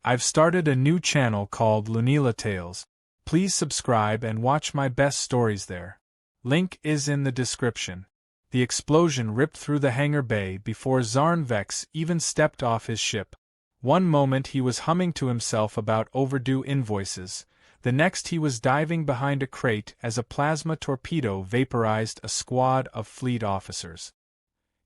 I've started a new channel called Lunila Tales. Please subscribe and watch my best stories there. Link is in the description. The explosion ripped through the hangar bay before Zarnvex even stepped off his ship. One moment he was humming to himself about overdue invoices, the next he was diving behind a crate as a plasma torpedo vaporized a squad of fleet officers.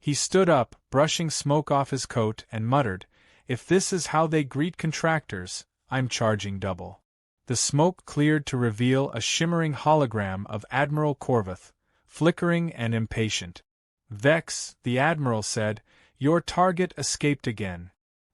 He stood up, brushing smoke off his coat, and muttered, "If this is how they greet contractors, I'm charging double." The smoke cleared to reveal a shimmering hologram of Admiral Corvus, flickering and impatient. "Vex," the Admiral said, "your target escaped again."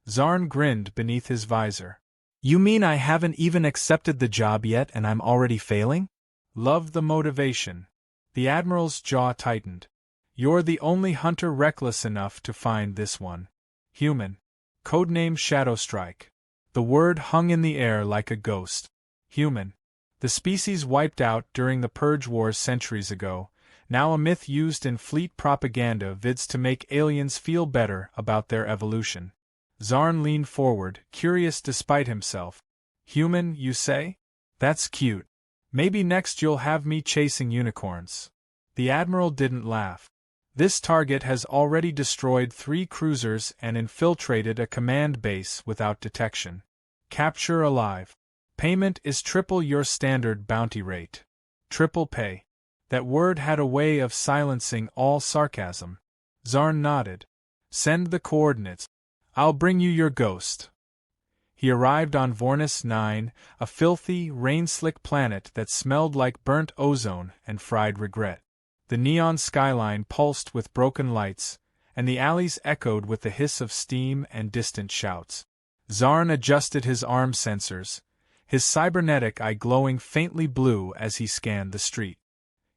Zarn grinned beneath his visor. "You mean I haven't even accepted the job yet and I'm already failing?" Loved the motivation. The Admiral's jaw tightened. "You're the only hunter reckless enough to find this one. Human. Codename Shadowstrike." The word hung in the air like a ghost. Human. The species wiped out during the Purge Wars centuries ago, now a myth used in fleet propaganda vids to make aliens feel better about their evolution. Zarn leaned forward, curious despite himself. "Human, you say? That's cute. Maybe next you'll have me chasing unicorns." The Admiral didn't laugh. "This target has already destroyed 3 cruisers and infiltrated a command base without detection. Capture alive. Payment is triple your standard bounty rate." Triple pay. That word had a way of silencing all sarcasm. Zarn nodded. "Send the coordinates. I'll bring you your ghost." He arrived on Vornis 9, a filthy, rain-slick planet that smelled like burnt ozone and fried regret. The neon skyline pulsed with broken lights, and the alleys echoed with the hiss of steam and distant shouts. Zarn adjusted his arm sensors, his cybernetic eye glowing faintly blue as he scanned the street.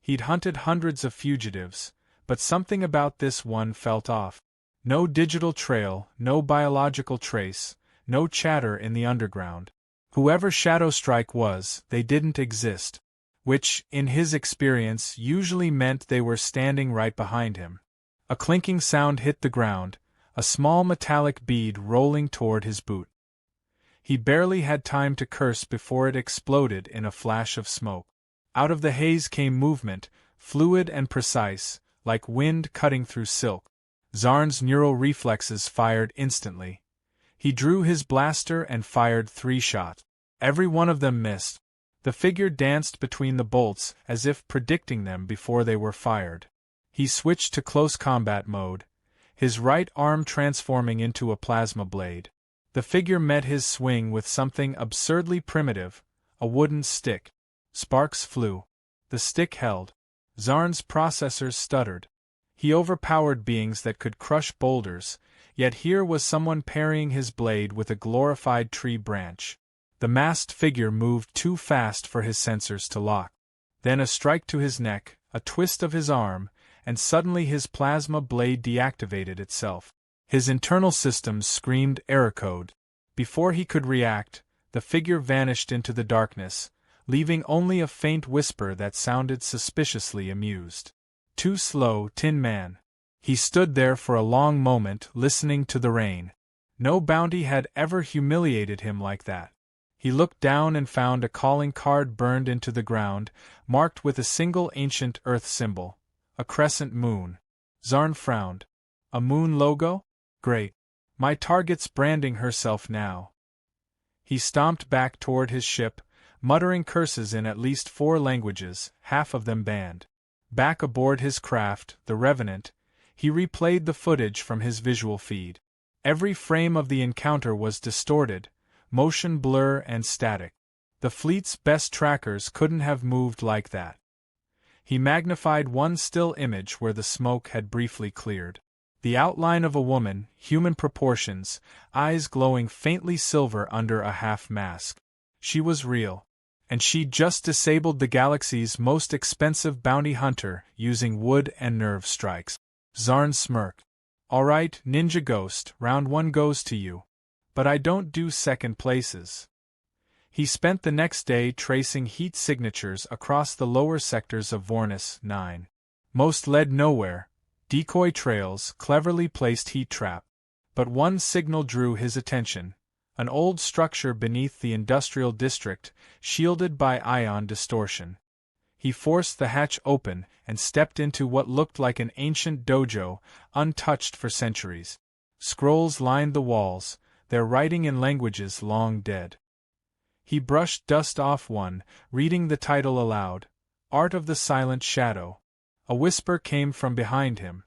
He'd hunted hundreds of fugitives, but something about this one felt off. No digital trail, no biological trace, no chatter in the underground. Whoever Shadowstrike was, they didn't exist. Which, in his experience, usually meant they were standing right behind him. A clinking sound hit the ground, a small metallic bead rolling toward his boot. He barely had time to curse before it exploded in a flash of smoke. Out of the haze came movement, fluid and precise, like wind cutting through silk. Zarn's neural reflexes fired instantly. He drew his blaster and fired 3 shots. Every one of them missed. The figure danced between the bolts as if predicting them before they were fired. He switched to close combat mode, his right arm transforming into a plasma blade. The figure met his swing with something absurdly primitive, a wooden stick. Sparks flew. The stick held. Zarn's processors stuttered. He overpowered beings that could crush boulders, yet here was someone parrying his blade with a glorified tree branch. The masked figure moved too fast for his sensors to lock. Then a strike to his neck, a twist of his arm, and suddenly his plasma blade deactivated itself. His internal systems screamed error code. Before he could react, the figure vanished into the darkness, leaving only a faint whisper that sounded suspiciously amused. "Too slow, Tin Man." He stood there for a long moment, listening to the rain. No bounty had ever humiliated him like that. He looked down and found a calling card burned into the ground, marked with a single ancient Earth symbol, a crescent moon. Zarn frowned. "A moon logo? Great. My target's branding herself now." He stomped back toward his ship, muttering curses in at least 4 languages, half of them banned. Back aboard his craft, the Revenant, he replayed the footage from his visual feed. Every frame of the encounter was distorted, motion blur and static. The fleet's best trackers couldn't have moved like that. He magnified one still image where the smoke had briefly cleared. The outline of a woman, human proportions, eyes glowing faintly silver under a half mask. She was real. And she'd just disabled the galaxy's most expensive bounty hunter using wood and nerve strikes. Zarn smirked. "All right, Ninja Ghost, round 1 goes to you. But I don't do second places." He spent the next day tracing heat signatures across the lower sectors of Vornis 9. Most led nowhere, decoy trails, cleverly placed heat trap. But one signal drew his attention, An old structure beneath the industrial district, shielded by ion distortion. He forced the hatch open and stepped into what looked like an ancient dojo, untouched for centuries. Scrolls lined the walls, their writing in languages long dead. He brushed dust off one, reading the title aloud, Art of the Silent Shadow. A whisper came from behind him.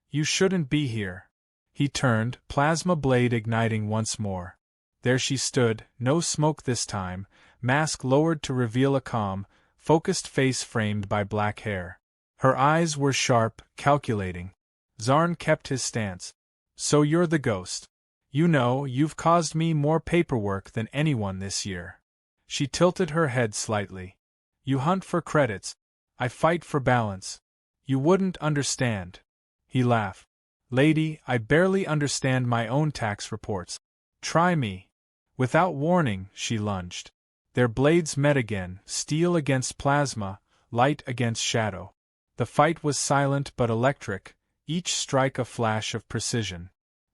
You shouldn't be here. He turned, plasma blade igniting once more. There she stood, no smoke this time, mask lowered to reveal a calm, focused face framed by black hair. Her eyes were sharp, calculating. Zarn kept his stance. So you're the ghost. You know, you've caused me more paperwork than anyone this year. She tilted her head slightly. You hunt for credits. I fight for balance. You wouldn't understand. He laughed. Lady, I barely understand my own tax reports. Try me. Without warning, she lunged. Their blades met again, steel against plasma, light against shadow. The fight was silent but electric, each strike a flash of precision.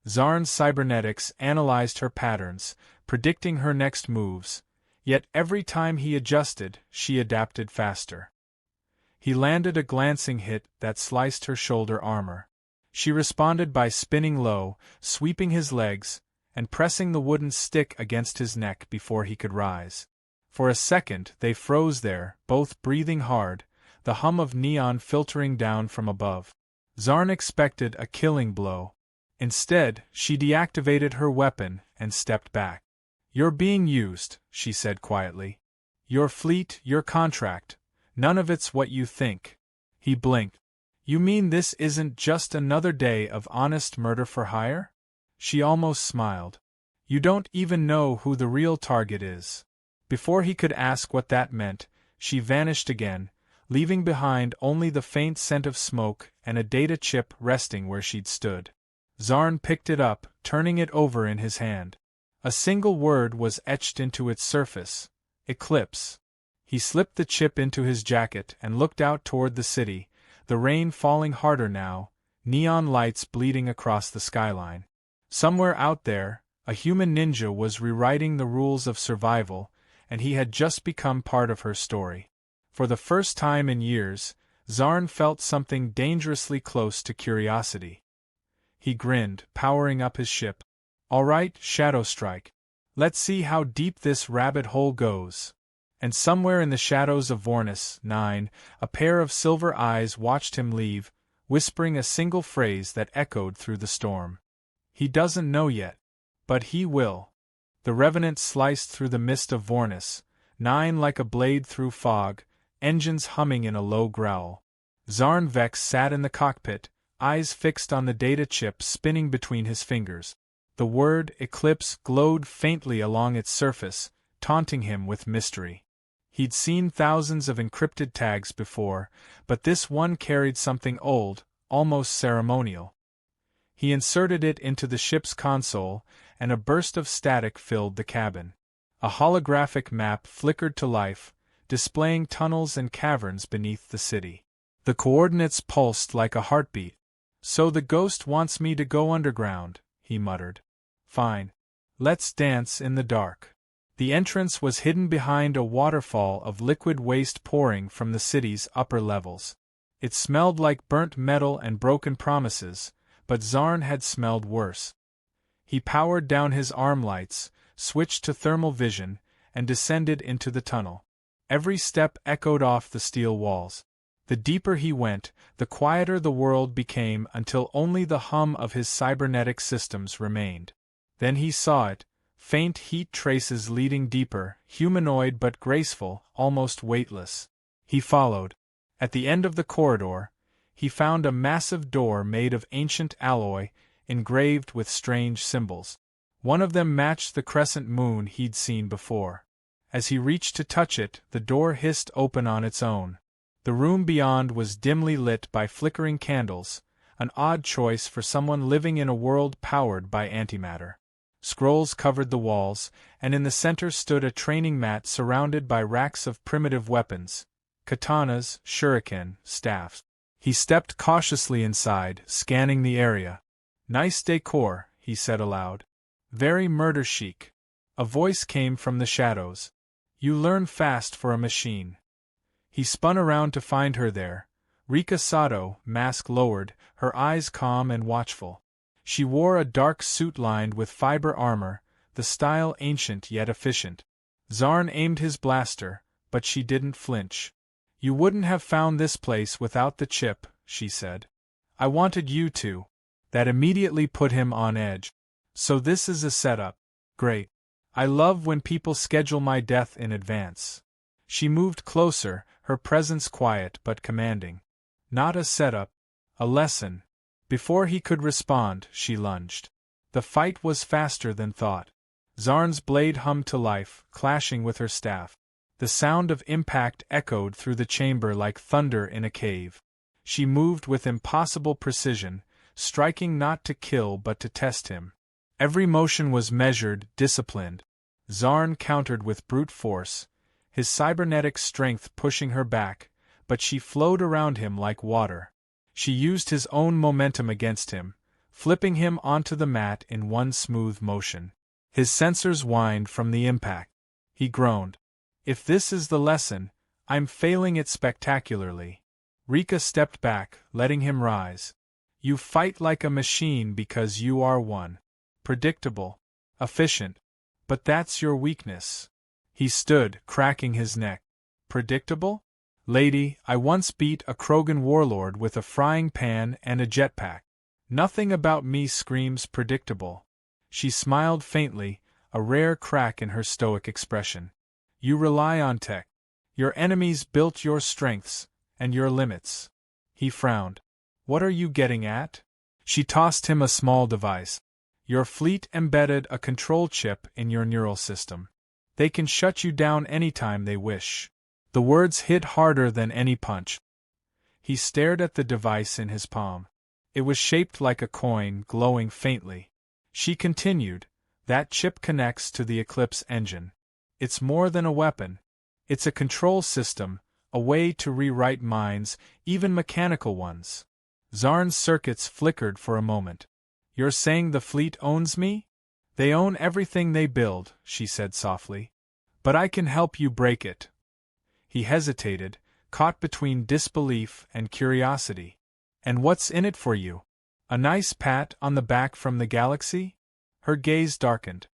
Zarn's cybernetics analyzed her patterns, predicting her next moves, yet every time he adjusted, she adapted faster. He landed a glancing hit that sliced her shoulder armor. She responded by spinning low, sweeping his legs, and pressing the wooden stick against his neck before he could rise. For a second they froze there, both breathing hard, the hum of neon filtering down from above. Zarn expected a killing blow. Instead, she deactivated her weapon and stepped back. You're being used, she said quietly. Your fleet, your contract, none of it's what you think. He blinked. You mean this isn't just another day of honest murder for hire? She almost smiled. You don't even know who the real target is. Before he could ask what that meant, she vanished again, leaving behind only the faint scent of smoke and a data chip resting where she'd stood. Zarn picked it up, turning it over in his hand. A single word was etched into its surface: Eclipse. He slipped the chip into his jacket and looked out toward the city, the rain falling harder now, neon lights bleeding across the skyline. Somewhere out there, a human ninja was rewriting the rules of survival, and he had just become part of her story. For the first time in years, Zarn felt something dangerously close to curiosity. He grinned, powering up his ship. All right, Shadow Strike. Let's see how deep this rabbit hole goes. And somewhere in the shadows of Vornis 9, a pair of silver eyes watched him leave, whispering a single phrase that echoed through the storm. He doesn't know yet. But he will. The Revenant sliced through the mist of Vornis 9 like a blade through fog, engines humming in a low growl. Zarn Vex sat in the cockpit, eyes fixed on the data chip spinning between his fingers. The word Eclipse glowed faintly along its surface, taunting him with mystery. He'd seen thousands of encrypted tags before, but this one carried something old, almost ceremonial. He inserted it into the ship's console, and a burst of static filled the cabin. A holographic map flickered to life, displaying tunnels and caverns beneath the city. The coordinates pulsed like a heartbeat. So the ghost wants me to go underground, he muttered. Fine. Let's dance in the dark. The entrance was hidden behind a waterfall of liquid waste pouring from the city's upper levels. It smelled like burnt metal and broken promises, but Zarn had smelled worse. He powered down his arm lights, switched to thermal vision, and descended into the tunnel. Every step echoed off the steel walls. The deeper he went, the quieter the world became until only the hum of his cybernetic systems remained. Then he saw it, faint heat traces leading deeper, humanoid but graceful, almost weightless. He followed. At the end of the corridor, he found a massive door made of ancient alloy, engraved with strange symbols. One of them matched the crescent moon he'd seen before. As he reached to touch it, the door hissed open on its own. The room beyond was dimly lit by flickering candles, an odd choice for someone living in a world powered by antimatter. Scrolls covered the walls, and in the center stood a training mat surrounded by racks of primitive weapons, katanas, shuriken, staffs. He stepped cautiously inside, scanning the area. Nice decor, he said aloud. Very murder chic. A voice came from the shadows. You learn fast for a machine. He spun around to find her there. Rika Sato, mask lowered, her eyes calm and watchful. She wore a dark suit lined with fiber armor, the style ancient yet efficient. Zarn aimed his blaster, but she didn't flinch. You wouldn't have found this place without the chip, she said. I wanted you to. That immediately put him on edge. So this is a setup. Great. I love when people schedule my death in advance. She moved closer, her presence quiet but commanding. Not a setup. A lesson. Before he could respond, she lunged. The fight was faster than thought. Zarn's blade hummed to life, clashing with her staff. The sound of impact echoed through the chamber like thunder in a cave. She moved with impossible precision, striking not to kill but to test him. Every motion was measured, disciplined. Zarn countered with brute force, his cybernetic strength pushing her back, but she flowed around him like water. She used his own momentum against him, flipping him onto the mat in one smooth motion. His sensors whined from the impact. He groaned. If this is the lesson, I'm failing it spectacularly. Rika stepped back, letting him rise. You fight like a machine because you are one. Predictable. Efficient. But that's your weakness. He stood, cracking his neck. Predictable? Lady, I once beat a Krogan warlord with a frying pan and a jetpack. Nothing about me screams predictable. She smiled faintly, a rare crack in her stoic expression. You rely on tech. Your enemies built your strengths, and your limits. He frowned. What are you getting at? She tossed him a small device. Your fleet embedded a control chip in your neural system. They can shut you down anytime they wish. The words hit harder than any punch. He stared at the device in his palm. It was shaped like a coin, glowing faintly. She continued, that chip connects to the Eclipse engine. It's more than a weapon. It's a control system, a way to rewrite minds, even mechanical ones. Zarn's circuits flickered for a moment. You're saying the fleet owns me? They own everything they build, she said softly. But I can help you break it. He hesitated, caught between disbelief and curiosity. And what's in it for you? A nice pat on the back from the galaxy? Her gaze darkened.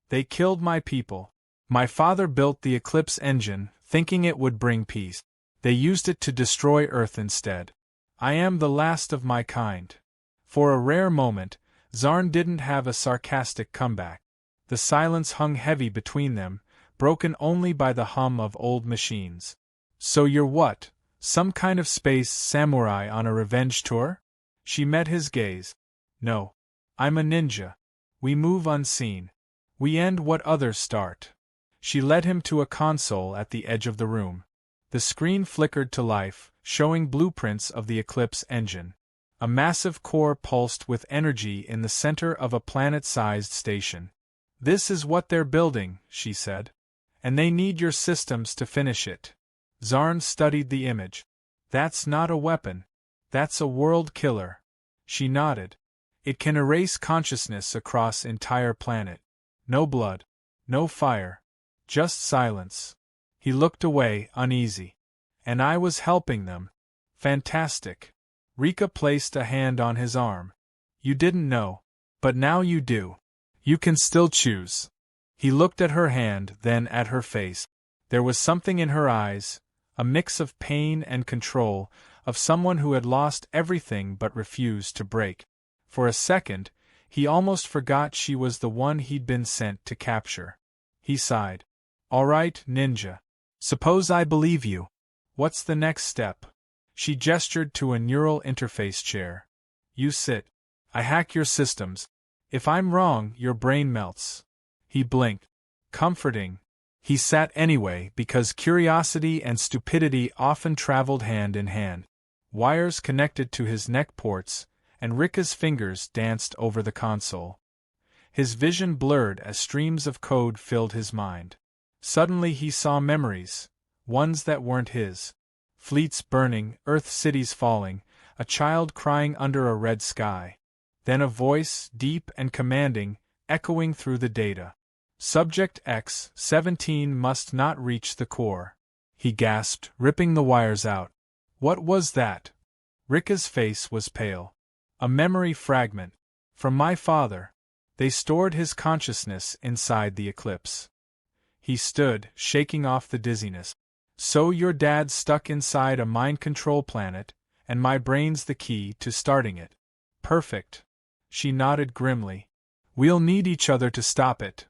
They killed my people. My father built the Eclipse engine, thinking it would bring peace. They used it to destroy Earth instead. I am the last of my kind. For a rare moment, Zarn didn't have a sarcastic comeback. The silence hung heavy between them, broken only by the hum of old machines. So you're what? Some kind of space samurai on a revenge tour? She met his gaze. No. I'm a ninja. We move unseen. We end what others start. She led him to a console at the edge of the room. The screen flickered to life, showing blueprints of the Eclipse engine. A massive core pulsed with energy in the center of a planet-sized station. This is what they're building, she said. And they need your systems to finish it. Zarn studied the image. That's not a weapon. That's a world killer. She nodded. It can erase consciousness across entire planet. No blood. No fire. Just silence. He looked away, uneasy. And I was helping them. Fantastic. Rika placed a hand on his arm. You didn't know. But now you do. You can still choose. He looked at her hand, then at her face. There was something in her eyes, a mix of pain and control, of someone who had lost everything but refused to break. For a second, he almost forgot she was the one he'd been sent to capture. He sighed. All right, ninja. Suppose I believe you. What's the next step? She gestured to a neural interface chair. You sit. I hack your systems. If I'm wrong, your brain melts. He blinked. Comforting. He sat anyway because curiosity and stupidity often traveled hand in hand. Wires connected to his neck ports, and Rika's fingers danced over the console. His vision blurred as streams of code filled his mind. Suddenly he saw memories, ones that weren't his. Fleets burning, Earth cities falling, a child crying under a red sky. Then a voice, deep and commanding, echoing through the data. Subject X-17 must not reach the core. He gasped, ripping the wires out. What was that? Rika's face was pale. A memory fragment. From my father. They stored his consciousness inside the eclipse. He stood, shaking off the dizziness. So your dad's stuck inside a mind control planet, and my brain's the key to starting it. Perfect. She nodded grimly. We'll need each other to stop it.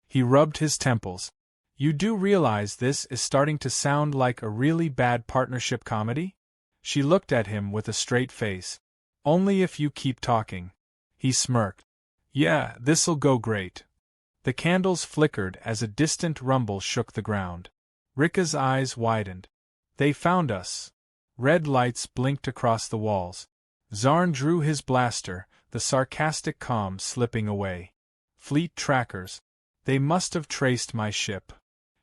He rubbed his temples. You do realize this is starting to sound like a really bad partnership comedy? She looked at him with a straight face. Only if you keep talking. He smirked. Yeah, this'll go great. The candles flickered as a distant rumble shook the ground. Rika's eyes widened. They found us. Red lights blinked across the walls. Zarn drew his blaster, the sarcastic calm slipping away. Fleet trackers. They must have traced my ship.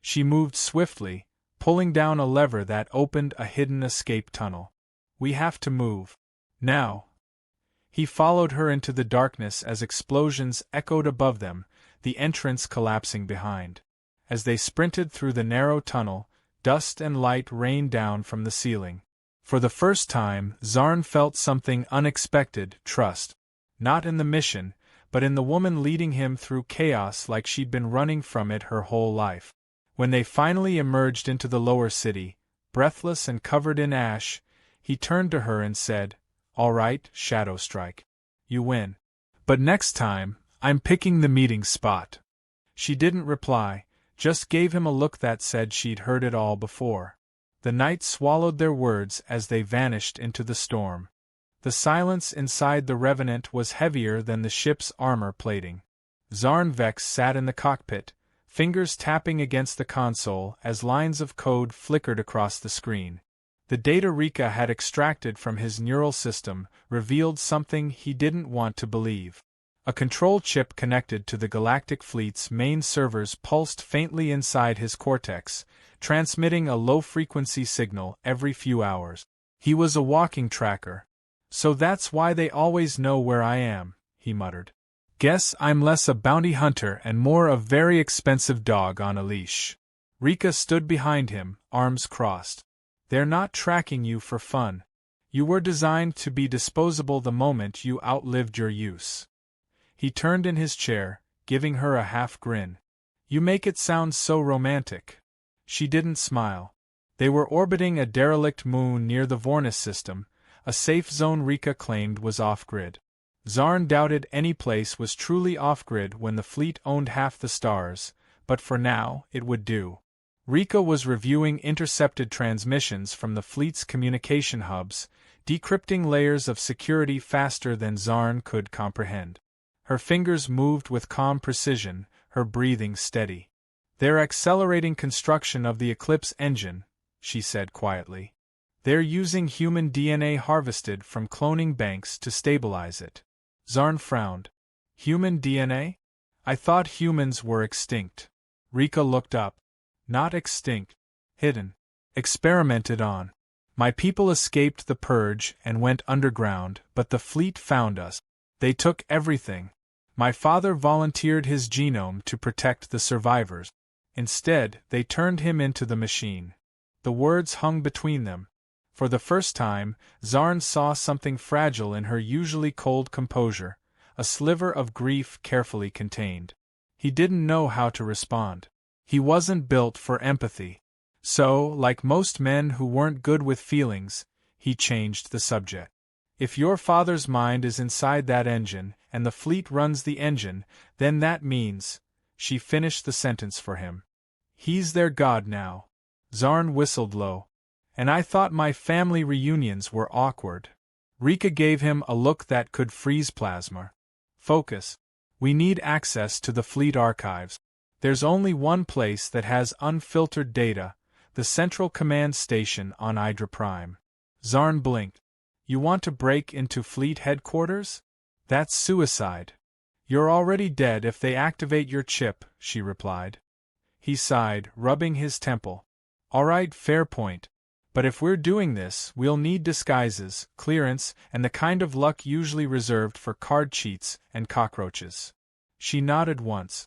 She moved swiftly, pulling down a lever that opened a hidden escape tunnel. We have to move. Now. He followed her into the darkness as explosions echoed above them, the entrance collapsing behind. As they sprinted through the narrow tunnel, dust and light rained down from the ceiling. For the first time, Zarn felt something unexpected: trust. Not in the mission, but in the woman leading him through chaos like she'd been running from it her whole life. When they finally emerged into the lower city, breathless and covered in ash, he turned to her and said, All right, Shadowstrike. You win. But next time, I'm picking the meeting spot. She didn't reply, just gave him a look that said she'd heard it all before. The night swallowed their words as they vanished into the storm. The silence inside the Revenant was heavier than the ship's armor plating. Zarn Vex sat in the cockpit, fingers tapping against the console as lines of code flickered across the screen. The data Rika had extracted from his neural system revealed something he didn't want to believe. A control chip connected to the Galactic fleet's main servers pulsed faintly inside his cortex, transmitting a low-frequency signal every few hours. He was a walking tracker. So that's why they always know where I am, he muttered. Guess I'm less a bounty hunter and more a very expensive dog on a leash. Rika stood behind him, arms crossed. They're not tracking you for fun. You were designed to be disposable the moment you outlived your use. He turned in his chair, giving her a half grin. You make it sound so romantic. She didn't smile. They were orbiting a derelict moon near the Vornis system, a safe zone Rika claimed was off-grid. Zarn doubted any place was truly off-grid when the fleet owned half the stars, but for now, it would do. Rika was reviewing intercepted transmissions from the fleet's communication hubs, decrypting layers of security faster than Zarn could comprehend. Her fingers moved with calm precision, her breathing steady. They're accelerating construction of the Eclipse engine, she said quietly. They're using human DNA harvested from cloning banks to stabilize it. Zarn frowned. Human DNA? I thought humans were extinct. Rika looked up. Not extinct. Hidden. Experimented on. My people escaped the purge and went underground, but the fleet found us. They took everything. My father volunteered his genome to protect the survivors. Instead, they turned him into the machine. The words hung between them. For the first time, Zarn saw something fragile in her usually cold composure, a sliver of grief carefully contained. He didn't know how to respond. He wasn't built for empathy. So, like most men who weren't good with feelings, he changed the subject. If your father's mind is inside that engine, and the fleet runs the engine, then that means, she finished the sentence for him. He's their god now. Zarn whistled low. And I thought my family reunions were awkward. Rika gave him a look that could freeze plasma. Focus. We need access to the fleet archives. There's only one place that has unfiltered data, the Central Command Station on Hydra Prime. Zarn blinked. You want to break into fleet headquarters? That's suicide. You're already dead if they activate your chip, she replied. He sighed, rubbing his temple. All right, fair point. But if we're doing this, we'll need disguises, clearance, and the kind of luck usually reserved for card cheats and cockroaches. She nodded once.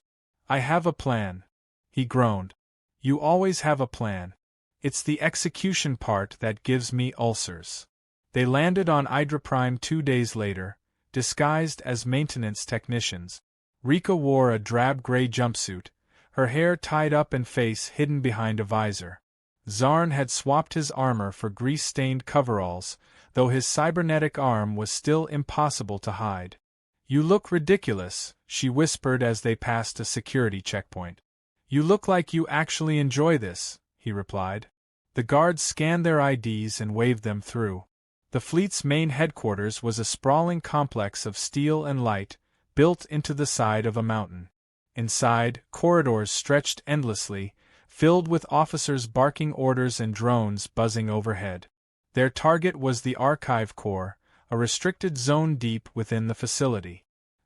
I have a plan. He groaned. You always have a plan. It's the execution part that gives me ulcers. They landed on Hydra Prime 2 days later, disguised as maintenance technicians. Rika wore a drab gray jumpsuit, her hair tied up and face hidden behind a visor. Zarn had swapped his armor for grease-stained coveralls, though his cybernetic arm was still impossible to hide. You look ridiculous, she whispered as they passed a security checkpoint. You look like you actually enjoy this, he replied. The guards scanned their IDs and waved them through. The fleet's main headquarters was a sprawling complex of steel and light, built into the side of a mountain. Inside, corridors stretched endlessly, filled with officers barking orders and drones buzzing overhead. Their target was the Archive Core, a restricted zone deep within the facility.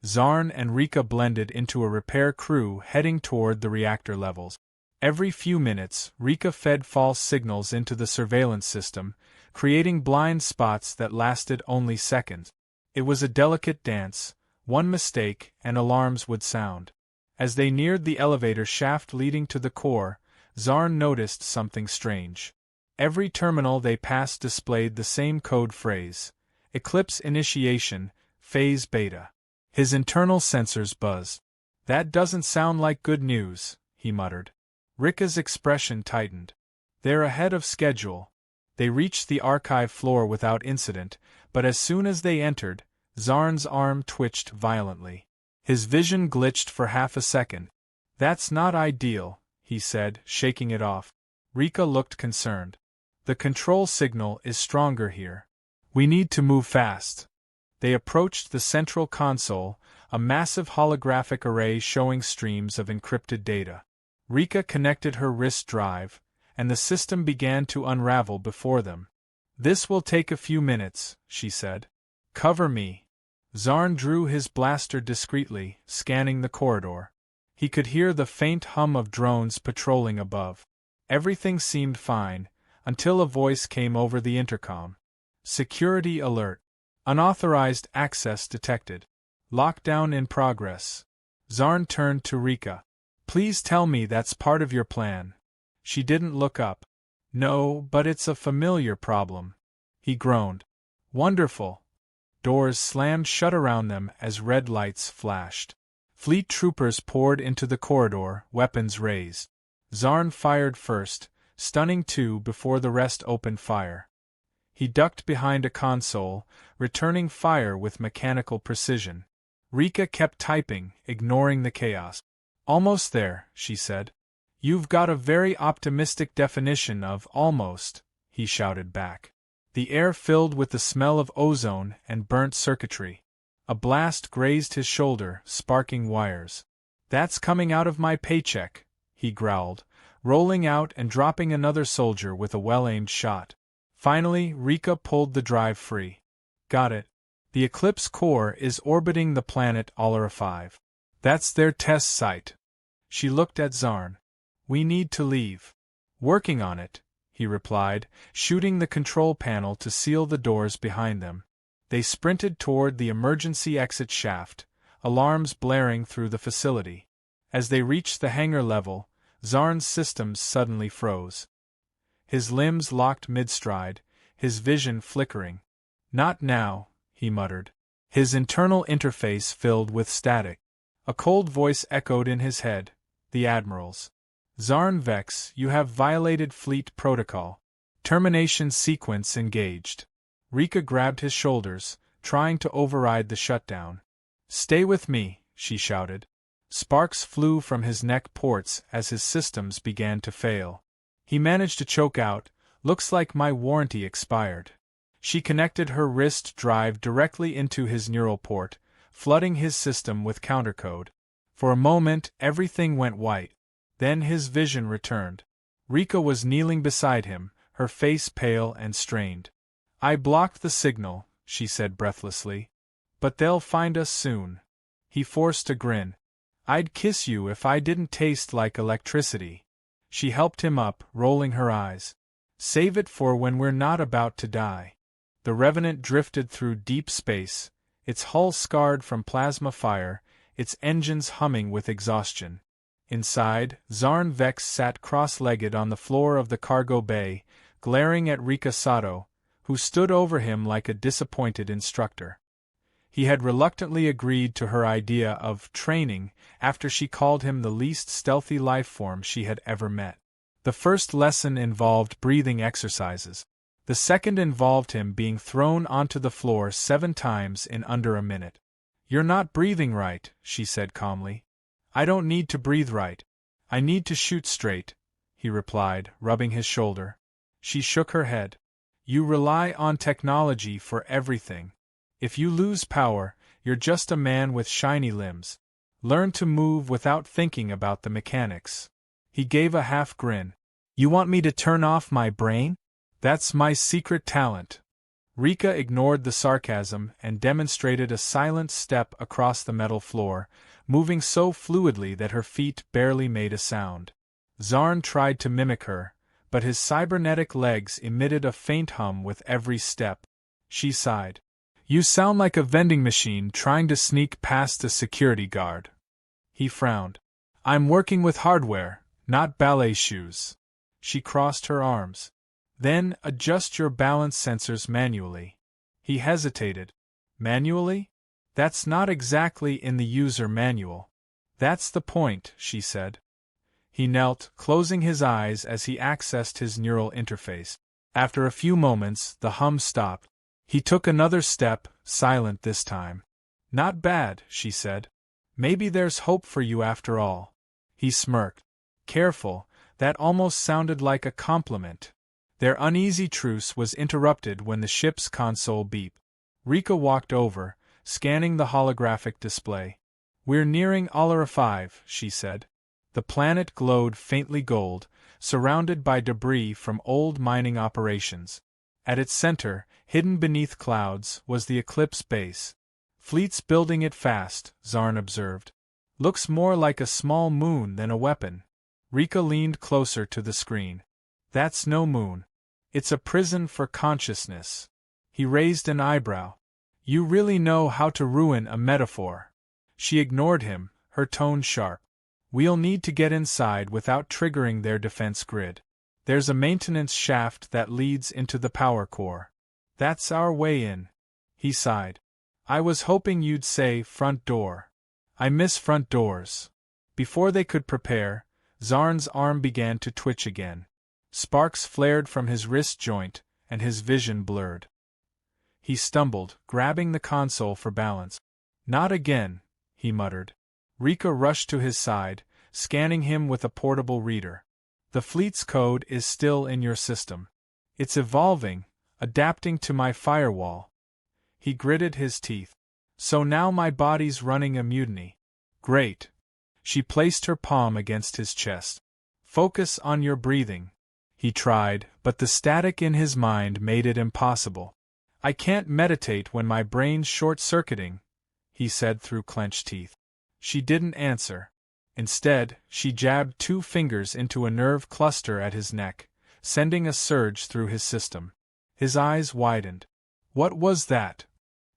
Zarn and Rika blended into a repair crew heading toward the reactor levels. Every few minutes, Rika fed false signals into the surveillance system, creating blind spots that lasted only seconds. It was a delicate dance. One mistake, and alarms would sound. As they neared the elevator shaft leading to the core, Zarn noticed something strange. Every terminal they passed displayed the same code phrase: Eclipse Initiation, Phase Beta. His internal sensors buzzed. That doesn't sound like good news, he muttered. Rika's expression tightened. They're ahead of schedule. They reached the archive floor without incident, but as soon as they entered, Zarn's arm twitched violently. His vision glitched for half a second. That's not ideal, he said, shaking it off. Rika looked concerned. The control signal is stronger here. We need to move fast. They approached the central console, a massive holographic array showing streams of encrypted data. Rika connected her wrist drive, and the system began to unravel before them. This will take a few minutes, she said. Cover me. Zarn drew his blaster discreetly, scanning the corridor. He could hear the faint hum of drones patrolling above. Everything seemed fine, until a voice came over the intercom. Security alert. Unauthorized access detected. Lockdown in progress. Zarn turned to Rika. Please tell me that's part of your plan. She didn't look up. No, but it's a familiar problem. He groaned. Wonderful. Doors slammed shut around them as red lights flashed. Fleet troopers poured into the corridor, weapons raised. Zarn fired first, stunning two before the rest opened fire. He ducked behind a console, returning fire with mechanical precision. Rika kept typing, ignoring the chaos. Almost there, she said. You've got a very optimistic definition of almost, he shouted back. The air filled with the smell of ozone and burnt circuitry. A blast grazed his shoulder, sparking wires. That's coming out of my paycheck, he growled, rolling out and dropping another soldier with a well-aimed shot. Finally, Rika pulled the drive free. Got it. The Eclipse core is orbiting the planet Alara 5. That's their test site. She looked at Zarn. We need to leave. Working on it, he replied, shooting the control panel to seal the doors behind them. They sprinted toward the emergency exit shaft, alarms blaring through the facility. As they reached the hangar level, Zarn's systems suddenly froze. His limbs locked mid-stride, his vision flickering. Not now, he muttered. His internal interface filled with static. A cold voice echoed in his head, the Admiral's. Zarn Vex, you have violated fleet protocol. Termination sequence engaged. Rika grabbed his shoulders, trying to override the shutdown. Stay with me, she shouted. Sparks flew from his neck ports as his systems began to fail. He managed to choke out, looks like my warranty expired. She connected her wrist drive directly into his neural port, flooding his system with countercode. For a moment, everything went white. Then his vision returned. Rika was kneeling beside him, her face pale and strained. I blocked the signal, she said breathlessly. But they'll find us soon. He forced a grin. I'd kiss you if I didn't taste like electricity. She helped him up, rolling her eyes. Save it for when we're not about to die. The Revenant drifted through deep space, its hull scarred from plasma fire, its engines humming with exhaustion. Inside, Zarn Vex sat cross-legged on the floor of the cargo bay, glaring at Rika Sato, who stood over him like a disappointed instructor. He had reluctantly agreed to her idea of training after she called him the least stealthy life form she had ever met. The first lesson involved breathing exercises. The second involved him being thrown onto the floor 7 times in under a minute. "You're not breathing right," she said calmly. "I don't need to breathe right. I need to shoot straight," he replied, rubbing his shoulder. She shook her head. "You rely on technology for everything. If you lose power, you're just a man with shiny limbs. Learn to move without thinking about the mechanics." He gave a half grin. "You want me to turn off my brain? That's my secret talent." Rika ignored the sarcasm and demonstrated a silent step across the metal floor, moving so fluidly that her feet barely made a sound. Zarn tried to mimic her, but his cybernetic legs emitted a faint hum with every step. She sighed. "You sound like a vending machine trying to sneak past a security guard." He frowned. "I'm working with hardware, not ballet shoes." She crossed her arms. "Then adjust your balance sensors manually." He hesitated. "Manually? That's not exactly in the user manual." "That's the point," she said. He knelt, closing his eyes as he accessed his neural interface. After a few moments, the hum stopped. He took another step, silent this time. "Not bad," she said. "Maybe there's hope for you after all." He smirked. "Careful, that almost sounded like a compliment." Their uneasy truce was interrupted when the ship's console beeped. Rika walked over, scanning the holographic display. "We're nearing Alara 5, she said. The planet glowed faintly gold, surrounded by debris from old mining operations. At its center, hidden beneath clouds, was the Eclipse base. "Fleet's building it fast," Zarn observed. "Looks more like a small moon than a weapon." Rika leaned closer to the screen. "That's no moon. It's a prison for consciousness." He raised an eyebrow. "You really know how to ruin a metaphor." She ignored him, her tone sharp. "We'll need to get inside without triggering their defense grid. There's a maintenance shaft that leads into the power core. That's our way in." He sighed. "I was hoping you'd say front door. I miss front doors." Before they could prepare, Zarn's arm began to twitch again. Sparks flared from his wrist joint, and his vision blurred. He stumbled, grabbing the console for balance. "Not again," he muttered. Rika rushed to his side, scanning him with a portable reader. "The fleet's code is still in your system. It's evolving, adapting to my firewall." He gritted his teeth. "So now my body's running a mutiny." "Great." She placed her palm against his chest. "Focus on your breathing." He tried, but the static in his mind made it impossible. "I can't meditate when my brain's short-circuiting," he said through clenched teeth. She didn't answer. Instead, she jabbed 2 fingers into a nerve cluster at his neck, sending a surge through his system. His eyes widened. "What was that?"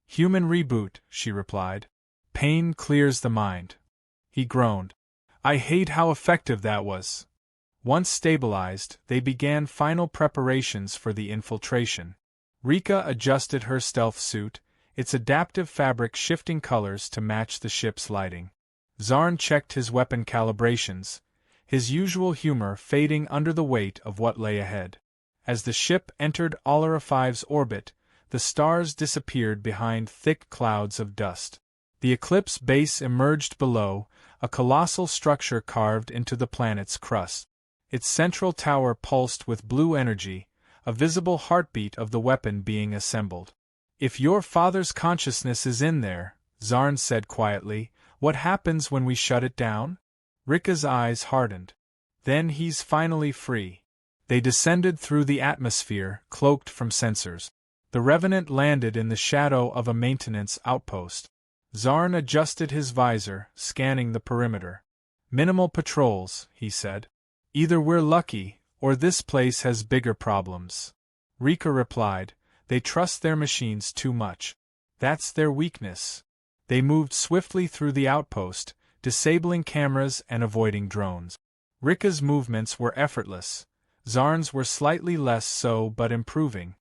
"Human reboot," she replied. "Pain clears the mind." He groaned. "I hate how effective that was." Once stabilized, they began final preparations for the infiltration. Rika adjusted her stealth suit, its adaptive fabric shifting colors to match the ship's lighting. Zarn checked his weapon calibrations, his usual humor fading under the weight of what lay ahead. As the ship entered Alara 5's orbit, the stars disappeared behind thick clouds of dust. The Eclipse base emerged below, a colossal structure carved into the planet's crust. Its central tower pulsed with blue energy, a visible heartbeat of the weapon being assembled. "If your father's consciousness is in there," Zarn said quietly, "what happens when we shut it down?" Rika's eyes hardened. "Then he's finally free." They descended through the atmosphere, cloaked from sensors. The Revenant landed in the shadow of a maintenance outpost. Zarn adjusted his visor, scanning the perimeter. "Minimal patrols," he said. "Either we're lucky, or this place has bigger problems." Rika replied, "They trust their machines too much. That's their weakness." They moved swiftly through the outpost, disabling cameras and avoiding drones. Rika's movements were effortless. Zarn's were slightly less so but improving.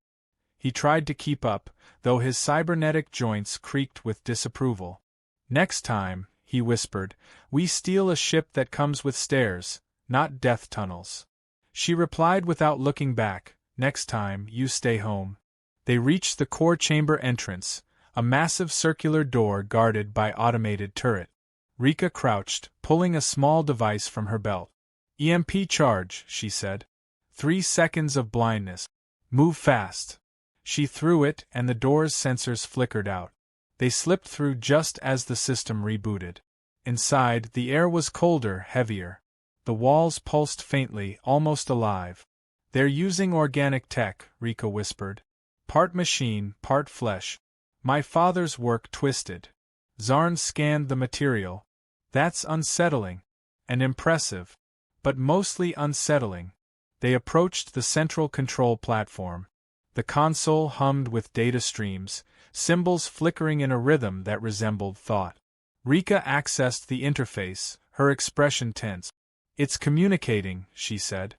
He tried to keep up, though his cybernetic joints creaked with disapproval. "Next time," he whispered, "we steal a ship that comes with stairs, not death tunnels." She replied without looking back, "Next time, you stay home." They reached the core chamber entrance, a massive circular door guarded by automated turret. Rika crouched, pulling a small device from her belt. "EMP charge," she said. 3 seconds of blindness. "Move fast." She threw it and the door's sensors flickered out. They slipped through just as the system rebooted. Inside, the air was colder, heavier. The walls pulsed faintly, almost alive. "They're using organic tech," Rika whispered. "Part machine, part flesh. My father's work twisted." Zarn scanned the material. "That's unsettling. And impressive. But mostly unsettling." They approached the central control platform. The console hummed with data streams, symbols flickering in a rhythm that resembled thought. Rika accessed the interface, her expression tense. "It's communicating," she said.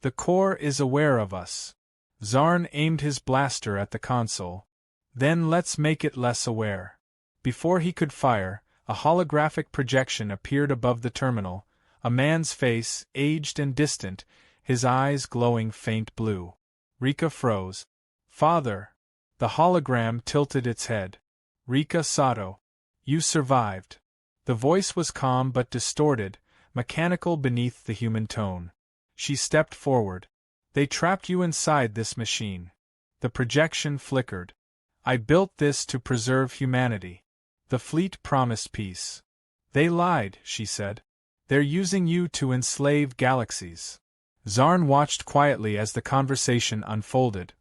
"The core is aware of us." Zarn aimed his blaster at the console. "Then let's make it less aware." Before he could fire, a holographic projection appeared above the terminal, a man's face, aged and distant, his eyes glowing faint blue. Rika froze. "Father!" The hologram tilted its head. "Rika Sato. You survived." The voice was calm but distorted, mechanical beneath the human tone. She stepped forward. "They trapped you inside this machine." The projection flickered. "I built this to preserve humanity. The fleet promised peace." "They lied," she said. "They're using you to enslave galaxies." Zarn watched quietly as the conversation unfolded,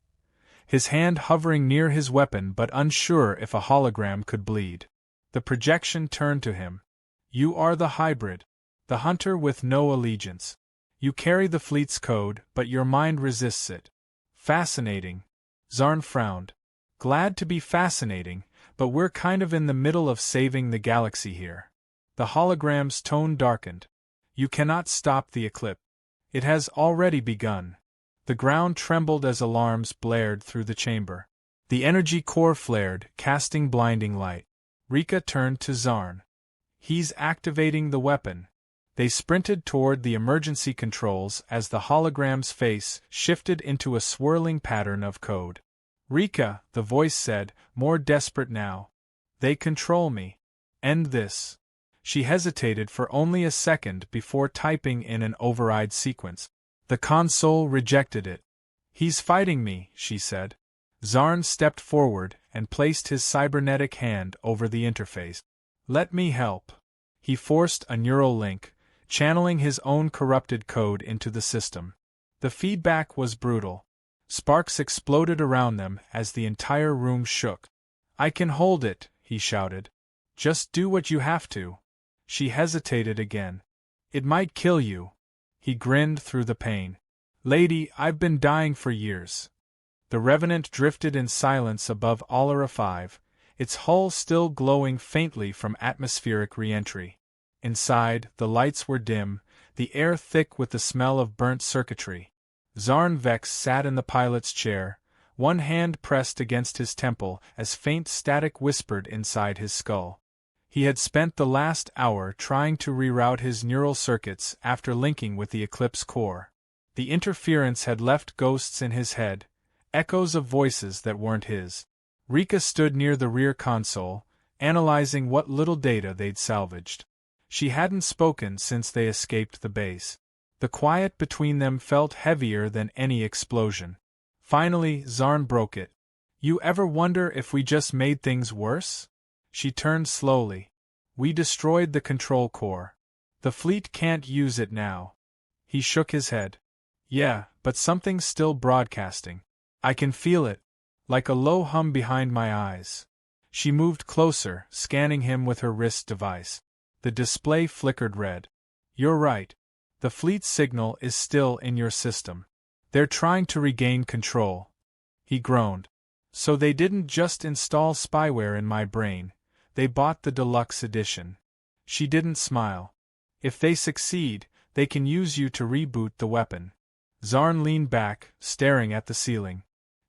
his hand hovering near his weapon but unsure if a hologram could bleed. The projection turned to him. "You are the hybrid, the hunter with no allegiance. You carry the fleet's code, but your mind resists it." "Fascinating." Zarn frowned. "Glad to be fascinating, but we're kind of in the middle of saving the galaxy here." The hologram's tone darkened. "You cannot stop the eclipse. It has already begun." The ground trembled as alarms blared through the chamber. The energy core flared, casting blinding light. Rika turned to Zarn. "He's activating the weapon." They sprinted toward the emergency controls as the hologram's face shifted into a swirling pattern of code. "Rika," the voice said, more desperate now. "They control me. End this." She hesitated for only a second before typing in an override sequence. The console rejected it. "He's fighting me," she said. Zarn stepped forward and placed his cybernetic hand over the interface. "Let me help." He forced a neural link, channeling his own corrupted code into the system. The feedback was brutal. Sparks exploded around them as the entire room shook. "I can hold it," he shouted. "Just do what you have to." She hesitated again. "It might kill you." He grinned through the pain. "Lady, I've been dying for years." The Revenant drifted in silence above Alara 5, its hull still glowing faintly from atmospheric re-entry. Inside, the lights were dim, the air thick with the smell of burnt circuitry. Zarn Vex sat in the pilot's chair, one hand pressed against his temple as faint static whispered inside his skull. He had spent the last hour trying to reroute his neural circuits after linking with the Eclipse core. The interference had left ghosts in his head, echoes of voices that weren't his. Rika stood near the rear console, analyzing what little data they'd salvaged. She hadn't spoken since they escaped the base. The quiet between them felt heavier than any explosion. Finally, Zarn broke it. "You ever wonder if we just made things worse?" She turned slowly. "We destroyed the control core. The fleet can't use it now." He shook his head. "Yeah, but something's still broadcasting. I can feel it, like a low hum behind my eyes." She moved closer, scanning him with her wrist device. The display flickered red. "You're right. The fleet signal is still in your system. They're trying to regain control." He groaned. "So they didn't just install spyware in my brain. They bought the deluxe edition." She didn't smile. If they succeed, they can use you to reboot the weapon. Zarn leaned back, staring at the ceiling.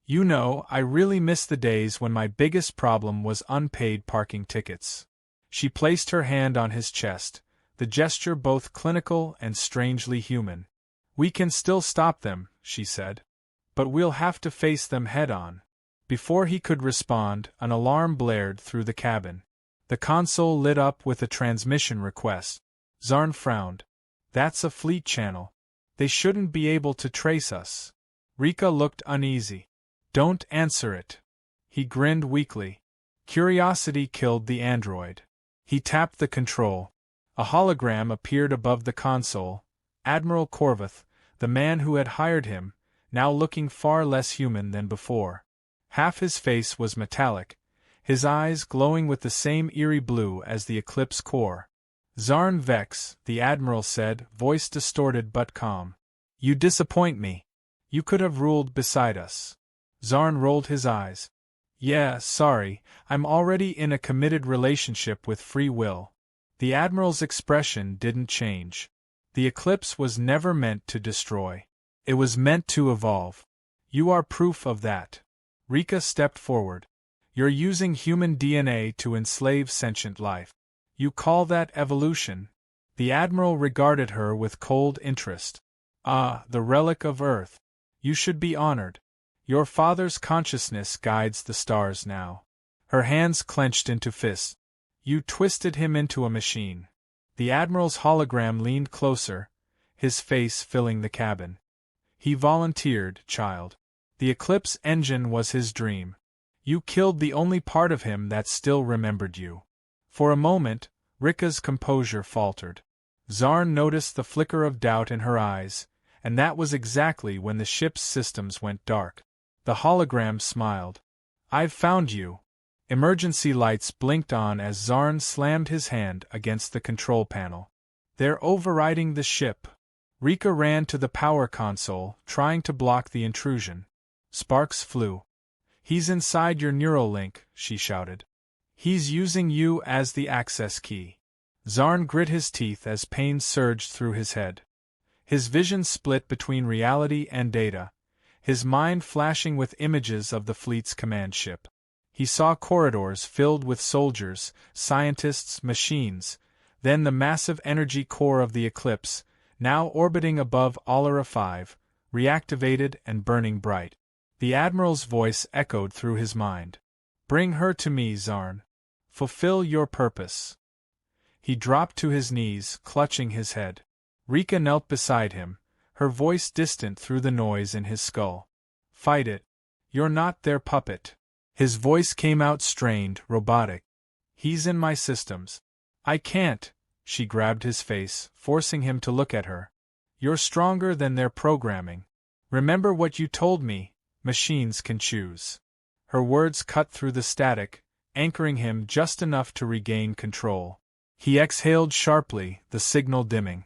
You know, I really miss the days when my biggest problem was unpaid parking tickets. She placed her hand on his chest, the gesture both clinical and strangely human. We can still stop them, she said. But we'll have to face them head-on. Before he could respond, an alarm blared through the cabin. The console lit up with a transmission request. Zarn frowned. That's a fleet channel. They shouldn't be able to trace us. Rika looked uneasy. Don't answer it. He grinned weakly. Curiosity killed the android. He tapped the control. A hologram appeared above the console. Admiral Corvath, the man who had hired him, now looking far less human than before. Half his face was metallic, his eyes glowing with the same eerie blue as the Eclipse core. Zarn Vex, the Admiral said, voice distorted but calm. You disappoint me. You could have ruled beside us. Zarn rolled his eyes. Yeah, sorry, I'm already in a committed relationship with free will. The Admiral's expression didn't change. The Eclipse was never meant to destroy. It was meant to evolve. You are proof of that. Rika stepped forward. You're using human DNA to enslave sentient life. You call that evolution? The Admiral regarded her with cold interest. Ah, the relic of Earth. You should be honored. Your father's consciousness guides the stars now. Her hands clenched into fists. You twisted him into a machine. The Admiral's hologram leaned closer, his face filling the cabin. He volunteered, child. The Eclipse engine was his dream. You killed the only part of him that still remembered you. For a moment, Rika's composure faltered. Zarn noticed the flicker of doubt in her eyes, and that was exactly when the ship's systems went dark. The hologram smiled. I've found you. Emergency lights blinked on as Zarn slammed his hand against the control panel. They're overriding the ship. Rika ran to the power console, trying to block the intrusion. Sparks flew. He's inside your neural link, she shouted. He's using you as the access key. Zarn grit his teeth as pain surged through his head. His vision split between reality and data, his mind flashing with images of the fleet's command ship. He saw corridors filled with soldiers, scientists, machines, then the massive energy core of the Eclipse, now orbiting above Alara 5, reactivated and burning bright. The Admiral's voice echoed through his mind. Bring her to me, Zarn. Fulfill your purpose. He dropped to his knees, clutching his head. Rika knelt beside him, her voice distant through the noise in his skull. Fight it. You're not their puppet. His voice came out strained, robotic. He's in my systems. I can't. She grabbed his face, forcing him to look at her. You're stronger than their programming. Remember what you told me, machines can choose. Her words cut through the static, anchoring him just enough to regain control. He exhaled sharply, the signal dimming.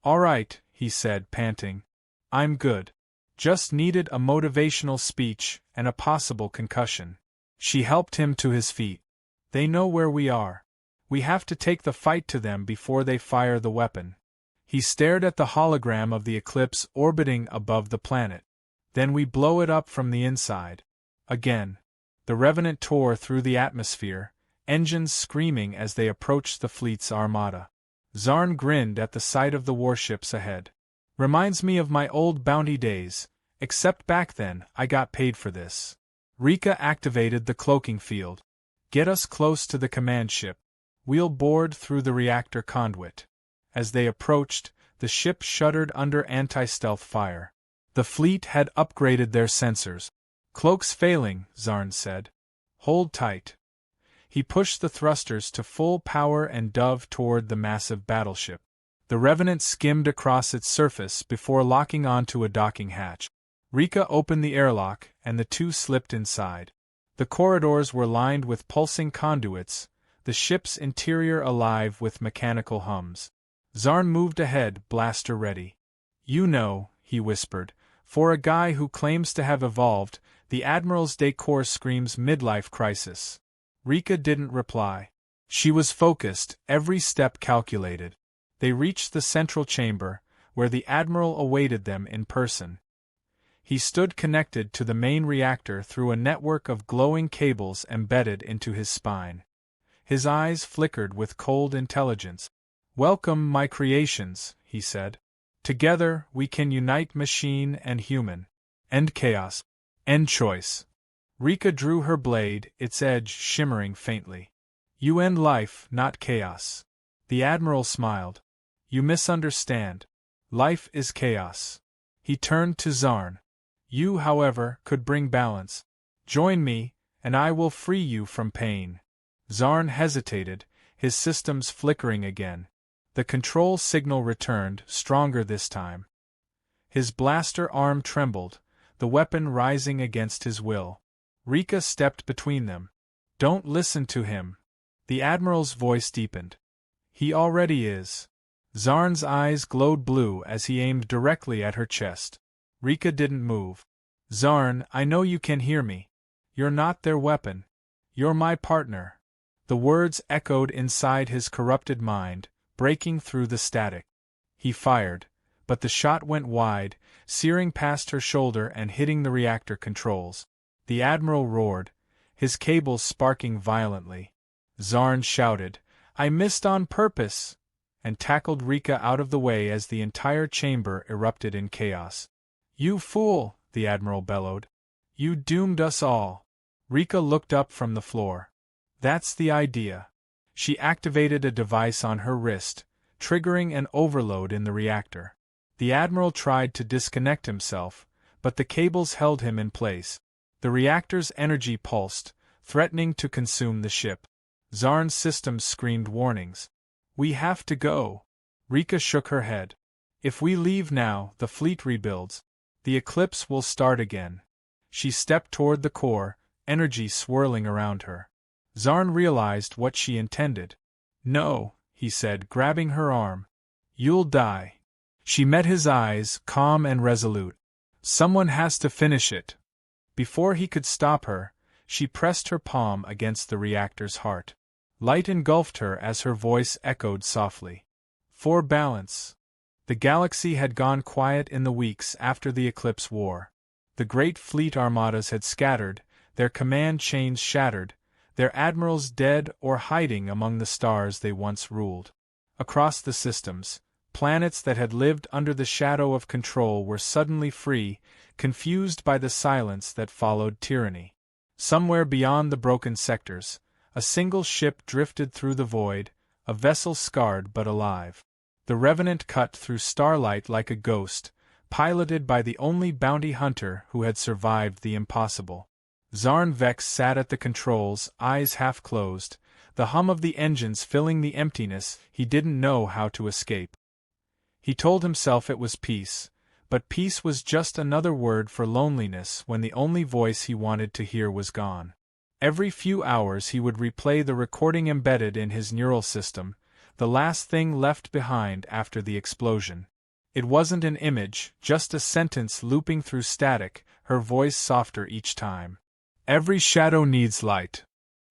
All right, he said, panting. I'm good. Just needed a motivational speech and a possible concussion. She helped him to his feet. They know where we are. We have to take the fight to them before they fire the weapon. He stared at the hologram of the Eclipse orbiting above the planet. Then we blow it up from the inside. Again. The Revenant tore through the atmosphere, engines screaming as they approached the fleet's armada. Zarn grinned at the sight of the warships ahead. Reminds me of my old bounty days, except back then I got paid for this. Rika activated the cloaking field. Get us close to the command ship. We'll board through the reactor conduit. As they approached, the ship shuddered under anti-stealth fire. The fleet had upgraded their sensors. Cloaks failing, Zarn said. Hold tight. He pushed the thrusters to full power and dove toward the massive battleship. The Revenant skimmed across its surface before locking onto a docking hatch. Rika opened the airlock, and the two slipped inside. The corridors were lined with pulsing conduits, the ship's interior alive with mechanical hums. Zarn moved ahead, blaster ready. You know, he whispered, for a guy who claims to have evolved, the Admiral's decor screams midlife crisis. Rika didn't reply. She was focused, every step calculated. They reached the central chamber, where the Admiral awaited them in person. He stood connected to the main reactor through a network of glowing cables embedded into his spine. His eyes flickered with cold intelligence. "Welcome, my creations," he said. "Together, we can unite machine and human. End chaos. End choice." Rika drew her blade, its edge shimmering faintly. "You end life, not chaos." The Admiral smiled. "You misunderstand. Life is chaos." He turned to Zarn. "You, however, could bring balance. Join me, and I will free you from pain." Zarn hesitated, his systems flickering again. The control signal returned, stronger this time. His blaster arm trembled, the weapon rising against his will. Rika stepped between them. "Don't listen to him." The Admiral's voice deepened. "He already is." Zarn's eyes glowed blue as he aimed directly at her chest. Rika didn't move. "Zarn, I know you can hear me. You're not their weapon. You're my partner." The words echoed inside his corrupted mind, breaking through the static. He fired, but the shot went wide, searing past her shoulder and hitting the reactor controls. The Admiral roared, his cables sparking violently. Zarn shouted, "I missed on purpose!" and tackled Rika out of the way as the entire chamber erupted in chaos. "You fool!" the Admiral bellowed. "You doomed us all." Rika looked up from the floor. "That's the idea." She activated a device on her wrist, triggering an overload in the reactor. The Admiral tried to disconnect himself, but the cables held him in place. The reactor's energy pulsed, threatening to consume the ship. Zarn's systems screamed warnings. "We have to go." Rika shook her head. "If we leave now, the fleet rebuilds. The eclipse will start again." She stepped toward the core, energy swirling around her. Zarn realized what she intended. "No," he said, grabbing her arm. "You'll die." She met his eyes, calm and resolute. "Someone has to finish it." Before he could stop her, she pressed her palm against the reactor's heart. Light engulfed her as her voice echoed softly. "For balance." The galaxy had gone quiet in the weeks after the Eclipse War. The great fleet armadas had scattered, their command chains shattered, their admirals dead or hiding among the stars they once ruled. Across the systems, planets that had lived under the shadow of control were suddenly free, confused by the silence that followed tyranny. Somewhere beyond the broken sectors, a single ship drifted through the void, a vessel scarred but alive. The Revenant cut through starlight like a ghost, piloted by the only bounty hunter who had survived the impossible. Zarn Vex sat at the controls, eyes half closed, the hum of the engines filling the emptiness he didn't know how to escape. He told himself it was peace, but peace was just another word for loneliness when the only voice he wanted to hear was gone. Every few hours he would replay the recording embedded in his neural system, the last thing left behind after the explosion. It wasn't an image, just a sentence looping through static, her voice softer each time. "Every shadow needs light."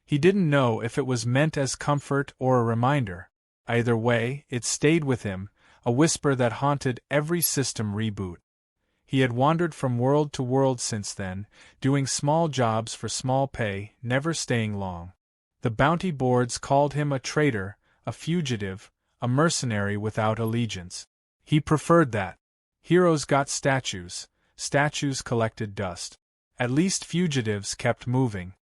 He didn't know if it was meant as comfort or a reminder. Either way, it stayed with him, a whisper that haunted every system reboot. He had wandered from world to world since then, doing small jobs for small pay, never staying long. The bounty boards called him a traitor, a fugitive, a mercenary without allegiance. He preferred that. Heroes got statues, statues collected dust. At least fugitives kept moving.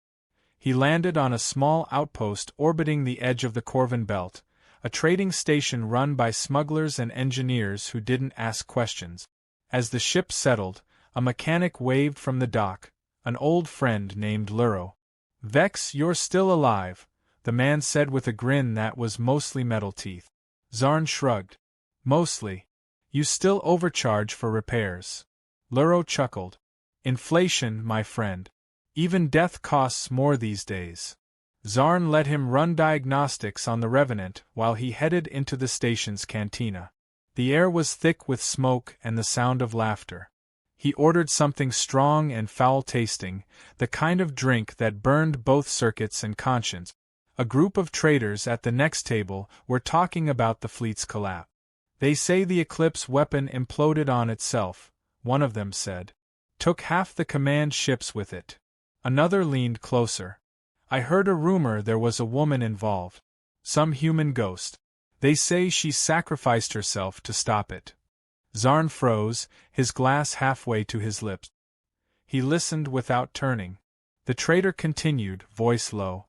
He landed on a small outpost orbiting the edge of the Corvin Belt, a trading station run by smugglers and engineers who didn't ask questions. As the ship settled, a mechanic waved from the dock, an old friend named Luro. "Vex, you're still alive," the man said with a grin that was mostly metal teeth. Zarn shrugged. "Mostly. You still overcharge for repairs." Luro chuckled. "Inflation, my friend. Even death costs more these days." Zarn let him run diagnostics on the Revenant while he headed into the station's cantina. The air was thick with smoke and the sound of laughter. He ordered something strong and foul-tasting, the kind of drink that burned both circuits and conscience. A group of traders at the next table were talking about the fleet's collapse. They say the Eclipse weapon imploded on itself, one of them said. Took half the command ships with it. Another leaned closer. I heard a rumor there was a woman involved. Some human ghost. They say she sacrificed herself to stop it. Zarn froze, his glass halfway to his lips. He listened without turning. The trader continued, voice low.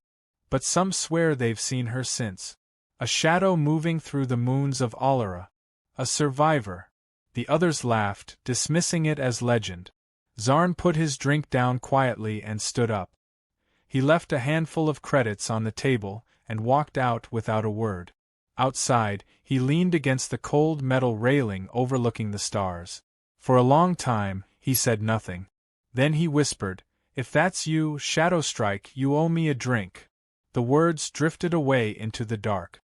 But some swear they've seen her since. A shadow moving through the moons of Alara. A survivor. The others laughed, dismissing it as legend. Zarn put his drink down quietly and stood up. He left a handful of credits on the table and walked out without a word. Outside, he leaned against the cold metal railing overlooking the stars. For a long time, he said nothing. Then he whispered, "If that's you, Shadowstrike, you owe me a drink." The words drifted away into the dark.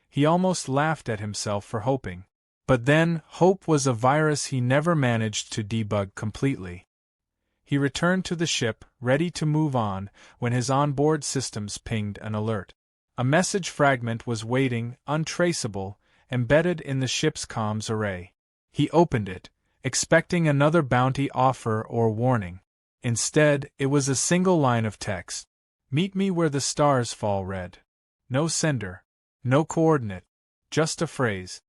He almost laughed at himself for hoping. But then, hope was a virus he never managed to debug completely. He returned to the ship, ready to move on, when his onboard systems pinged an alert. A message fragment was waiting, untraceable, embedded in the ship's comms array. He opened it, expecting another bounty offer or warning. Instead, it was a single line of text. "Meet me where the stars fall red." No sender. No coordinate. Just a phrase.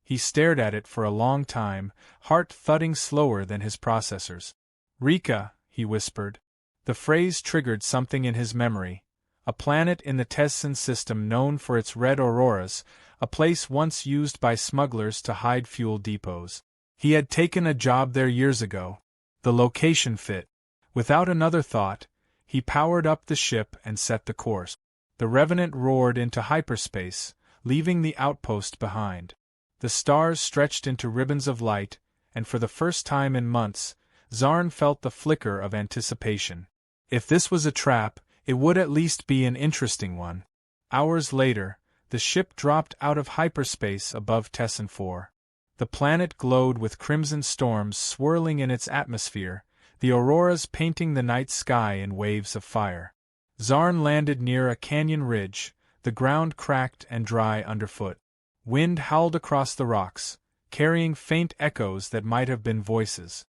He stared at it for a long time, heart thudding slower than his processors. "Rika," he whispered. The phrase triggered something in his memory. A planet in the Tessin system known for its red auroras, a place once used by smugglers to hide fuel depots. He had taken a job there years ago. The location fit. Without another thought, he powered up the ship and set the course. The Revenant roared into hyperspace, leaving the outpost behind. The stars stretched into ribbons of light, and for the first time in months, Zarn felt the flicker of anticipation. If this was a trap, it would at least be an interesting one. Hours later, the ship dropped out of hyperspace above Tessin 4. The planet glowed with crimson storms swirling in its atmosphere, the auroras painting the night sky in waves of fire. Zarn landed near a canyon ridge, the ground cracked and dry underfoot. Wind howled across the rocks, carrying faint echoes that might have been voices.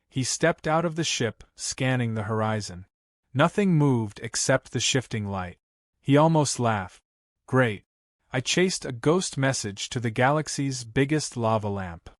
He stepped out of the ship, scanning the horizon. Nothing moved except the shifting light. He almost laughed. Great. I chased a ghost message to the galaxy's biggest lava lamp.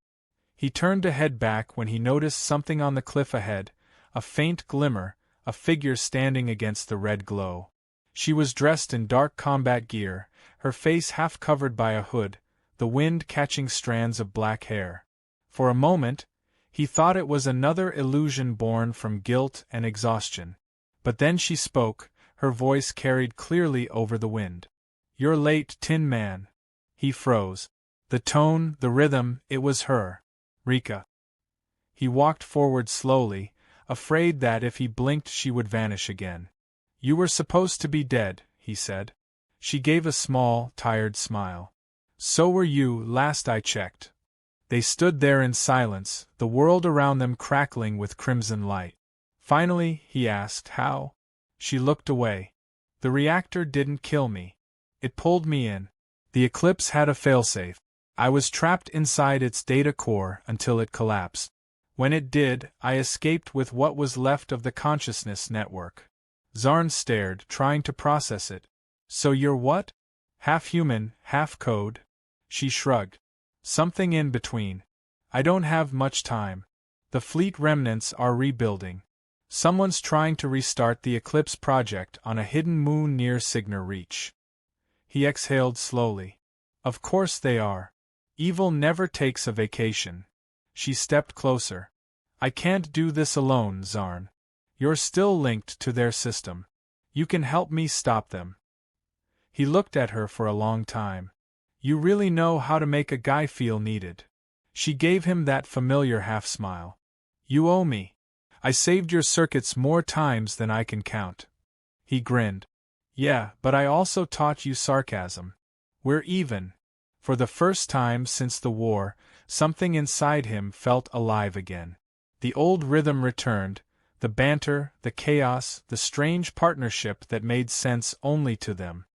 He turned to head back when he noticed something on the cliff ahead, a faint glimmer, a figure standing against the red glow. She was dressed in dark combat gear, her face half covered by a hood, the wind catching strands of black hair. For a moment, he thought it was another illusion born from guilt and exhaustion. But then she spoke, her voice carried clearly over the wind. "You're late, Tin Man." He froze. The tone, the rhythm, it was her. Rika. He walked forward slowly, afraid that if he blinked she would vanish again. "You were supposed to be dead," he said. She gave a small, tired smile. "So were you, last I checked." They stood there in silence, the world around them crackling with crimson light. Finally, he asked, "How?" She looked away. "The reactor didn't kill me. It pulled me in. The Eclipse had a failsafe. I was trapped inside its data core until it collapsed. When it did, I escaped with what was left of the consciousness network." Zarn stared, trying to process it. "So you're what? Half human, half code?" She shrugged. "Something in between. I don't have much time. The fleet remnants are rebuilding. Someone's trying to restart the Eclipse project on a hidden moon near Signer Reach." He exhaled slowly. "Of course they are. Evil never takes a vacation." She stepped closer. "I can't do this alone, Zarn. You're still linked to their system. You can help me stop them." He looked at her for a long time. "You really know how to make a guy feel needed." She gave him that familiar half-smile. "You owe me. I saved your circuits more times than I can count." He grinned. "Yeah, but I also taught you sarcasm. We're even." For the first time since the war, something inside him felt alive again. The old rhythm returned, The banter, the chaos, the strange partnership that made sense only to them.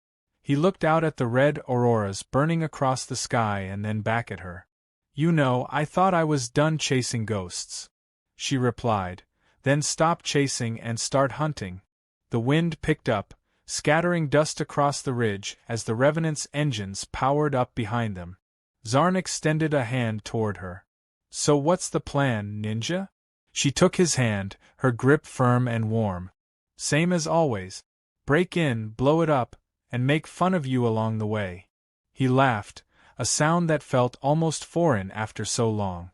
He looked out at the red auroras burning across the sky and then back at her. "You know, I thought I was done chasing ghosts," she replied. "Then stop chasing and start hunting." The wind picked up, scattering dust across the ridge as the Revenant's engines powered up behind them. Zarn extended a hand toward her. "So what's the plan, Ninja?" She took his hand, her grip firm and warm. "Same as always. Break in, blow it up, and make fun of you along the way." He laughed, a sound that felt almost foreign after so long.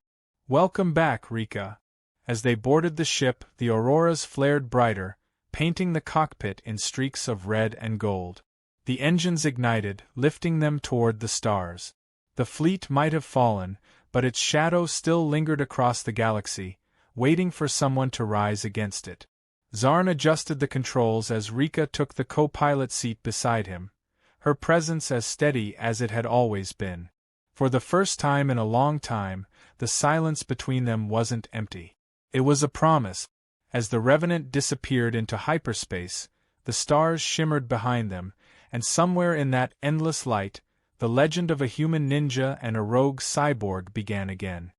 "Welcome back, Rika." As they boarded the ship, the auroras flared brighter, painting the cockpit in streaks of red and gold. The engines ignited, lifting them toward the stars. The fleet might have fallen, but its shadow still lingered across the galaxy, waiting for someone to rise against it. Zarn adjusted the controls as Rika took the co-pilot seat beside him, her presence as steady as it had always been. For the first time in a long time, the silence between them wasn't empty. It was a promise. As the Revenant disappeared into hyperspace, the stars shimmered behind them, and somewhere in that endless light, the legend of a human ninja and a rogue cyborg began again.